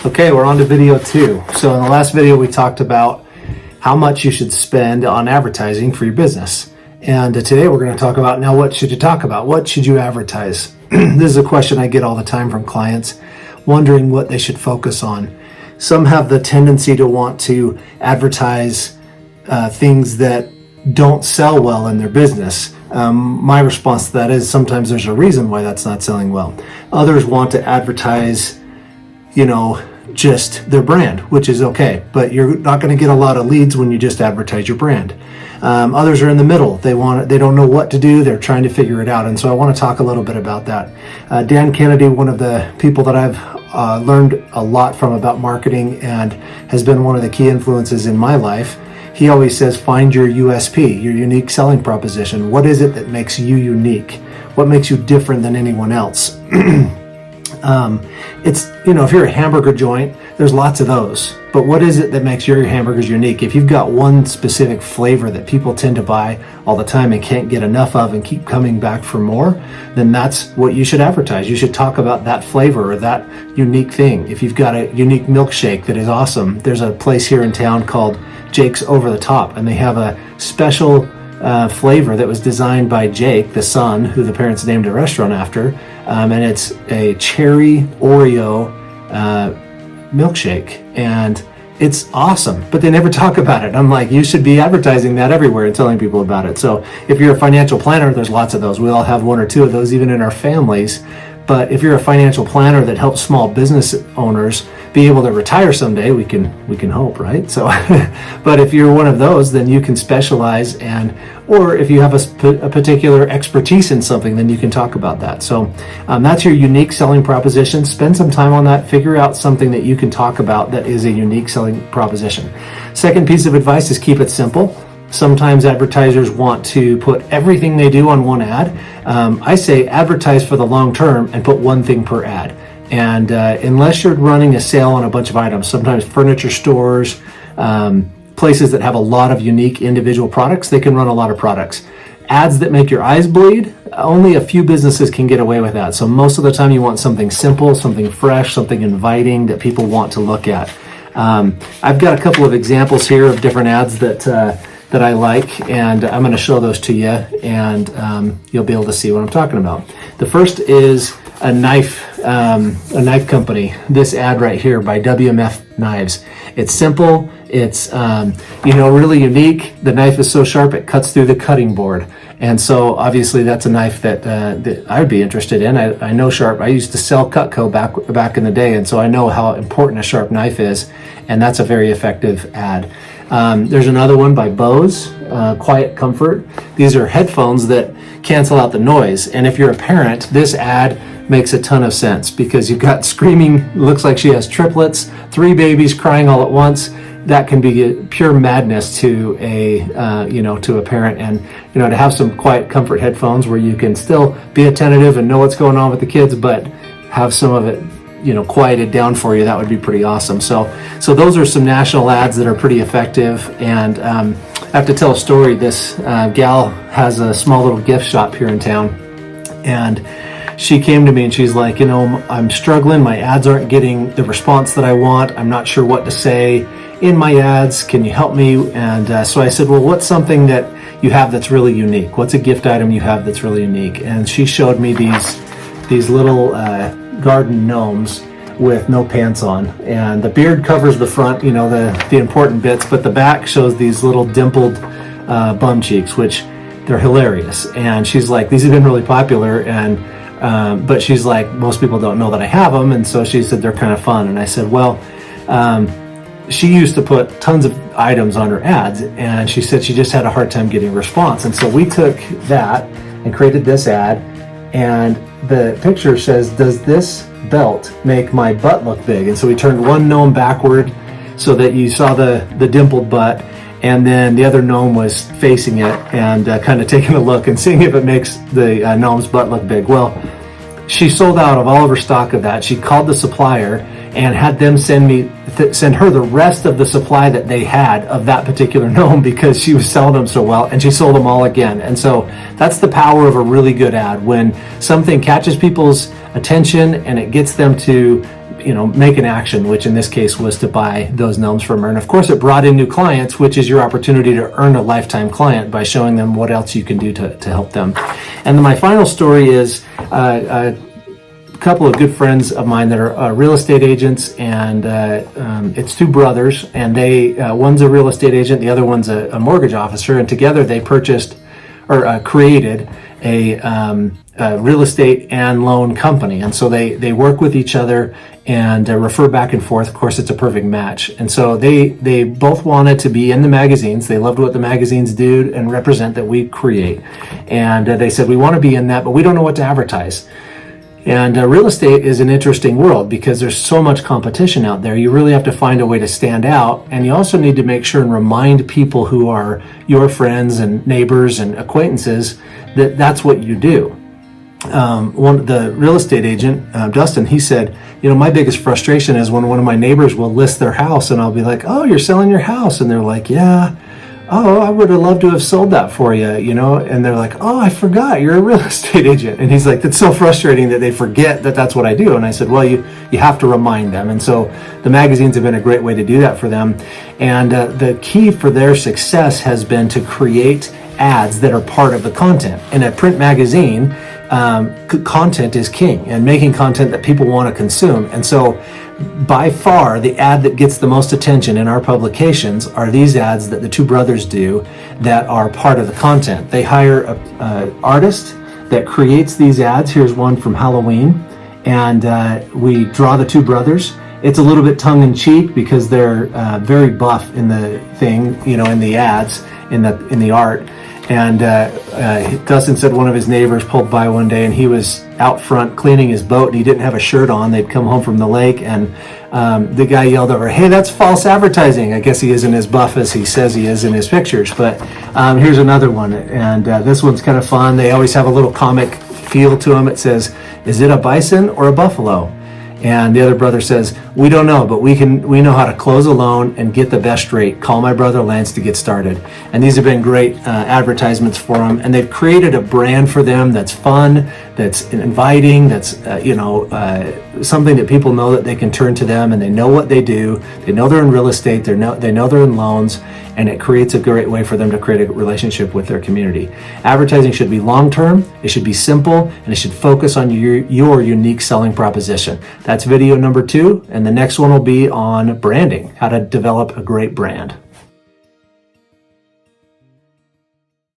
Okay, we're on to video 2. So in the last video, we talked about how much you should spend on advertising for your business. And today we're going to talk about, now what should you talk about? What should you advertise? This is a question I get all the time from clients, wondering what they should focus on. Some have the tendency to want to advertise things that don't sell well in their business. My response to that is sometimes there's a reason why that's not selling well. Others want to advertise, just their brand, which is okay, but you're not going to get a lot of leads when you just advertise your brand. Others are in the middle. They don't know what to do. They're trying to figure it out. And so I want to talk a little bit about that. Dan Kennedy, one of the people that I've learned a lot from about marketing and has been one of the key influences in my life. He always says, find your USP, your unique selling proposition. What is it that makes you unique? What makes you different than anyone else? If you're a hamburger joint, there's lots of those. But what is it that makes your hamburgers unique? If you've got one specific flavor that people tend to buy all the time and can't get enough of and keep coming back for more, then that's what you should advertise. You should talk about that flavor or that unique thing. If you've got a unique milkshake that is awesome, there's a place here in town called Jake's Over the Top, and they have a special flavor that was designed by Jake, the son, who the parents named a restaurant after, and it's a cherry Oreo milkshake, and it's awesome, but they never talk about it. I'm like, you should be advertising that everywhere and telling people about it. So if you're a financial planner, there's lots of those. We all have one or two of those, even in our families. But if you're a financial planner that helps small business owners be able to retire someday, we can hope, right? So, but if you're one of those, then you can specialize, or if you have a particular expertise in something, then you can talk about that. So that's your unique selling proposition. Spend some time on that. Figure out something that you can talk about that is a unique selling proposition. Second piece of advice is keep it simple. Sometimes advertisers want to put everything they do on one ad. I say advertise for the long term and put one thing per ad. And unless you're running a sale on a bunch of items, sometimes furniture stores, places that have a lot of unique individual products, they can run a lot of products. Ads that make your eyes bleed, only a few businesses can get away with that. So most of the time you want something simple, something fresh, something inviting that people want to look at. I've got a couple of examples here of different ads that I like, and I'm going to show those to you, and you'll be able to see what I'm talking about. The first is a knife company. This ad right here by WMF Knives. It's simple. It's really unique. The knife is so sharp it cuts through the cutting board, and so obviously that's a knife that I would be interested in. I know sharp. I used to sell Cutco back in the day, and so I know how important a sharp knife is, and that's a very effective ad. There's another one by Bose, Quiet Comfort. These are headphones that cancel out the noise. And if you're a parent, this ad makes a ton of sense because you've got screaming, looks like she has triplets, 3 babies crying all at once. That can be pure madness to a parent. And, to have some Quiet Comfort headphones where you can still be attentive and know what's going on with the kids, but have some of it quieted down for you, that would be pretty awesome. So those are some national ads that are pretty effective. And I have to tell a story. This gal has a small little gift shop here in town, and she came to me and she's like, I'm struggling. My ads aren't getting the response that I want. I'm not sure what to say in my ads. Can you help me? And so I said, well, what's something that you have that's really unique? What's a gift item you have that's really unique? And she showed me these little garden gnomes with no pants on, and the beard covers the front, the important bits, but the back shows these little dimpled bum cheeks, which they're hilarious. And she's like, these have been really popular, and but she's like, most people don't know that I have them, and so she said they're kind of fun. And I said, well, she used to put tons of items on her ads, and she said she just had a hard time getting a response. And so we took that and created this ad, and the picture says, does this belt make my butt look big? And so we turned one gnome backward so that you saw the dimpled butt, and then the other gnome was facing it and kind of taking a look and seeing if it makes the gnome's butt look big. Well, she sold out of all of her stock of that. She called the supplier and had them send her the rest of the supply that they had of that particular gnome because she was selling them so well, and she sold them all again. And so that's the power of a really good ad. When something catches people's attention and it gets them to make an action, which in this case was to buy those gnomes from her. And of course, it brought in new clients, which is your opportunity to earn a lifetime client by showing them what else you can do to help them. And then my final story is a couple of good friends of mine that are real estate agents, and it's two brothers, and they one's a real estate agent, the other one's a mortgage officer, and together they purchased or created a real estate and loan company. And so they work with each other and refer back and forth. Of course, it's a perfect match. And so they both wanted to be in the magazines. They loved what the magazines do and represent that we create. And they said, we want to be in that, but we don't know what to advertise. And real estate is an interesting world because there's so much competition out there. You really have to find a way to stand out. And you also need to make sure and remind people who are your friends and neighbors and acquaintances that that's what you do. The real estate agent, Dustin, he said, my biggest frustration is when one of my neighbors will list their house and I'll be like, oh, you're selling your house. And they're like, yeah. Oh, I would have loved to have sold that for you, and they're like, oh, I forgot you're a real estate agent. And he's like, that's so frustrating that they forget that that's what I do. And I said, well, you have to remind them. And so the magazines have been a great way to do that for them. And the key for their success has been to create ads that are part of the content. In a print magazine, content is king, and making content that people want to consume. And so by far, the ad that gets the most attention in our publications are these ads that the two brothers do that are part of the content. They hire an artist that creates these ads. Here's one from Halloween, and we draw the two brothers. It's a little bit tongue-in-cheek because they're very buff in the thing, in the ads, in the art. And Dustin said one of his neighbors pulled by one day and he was out front cleaning his boat and he didn't have a shirt on. They'd come home from the lake and the guy yelled over, hey, that's false advertising. I guess he isn't as buff as he says he is in his pictures. But here's another one. And this one's kind of fun. They always have a little comic feel to them. It says, is it a bison or a buffalo? And the other brother says, we don't know, but we know how to close a loan and get the best rate. Call my brother Lance to get started. And these have been great advertisements for them. And they've created a brand for them that's fun, that's inviting, that's something that people know that they can turn to them, and they know what they do. They know they're in real estate. They know they're in loans, and it creates a great way for them to create a relationship with their community. Advertising should be long-term, it should be simple, and it should focus on your unique selling proposition. That's video number 2, and the next one will be on branding, how to develop a great brand.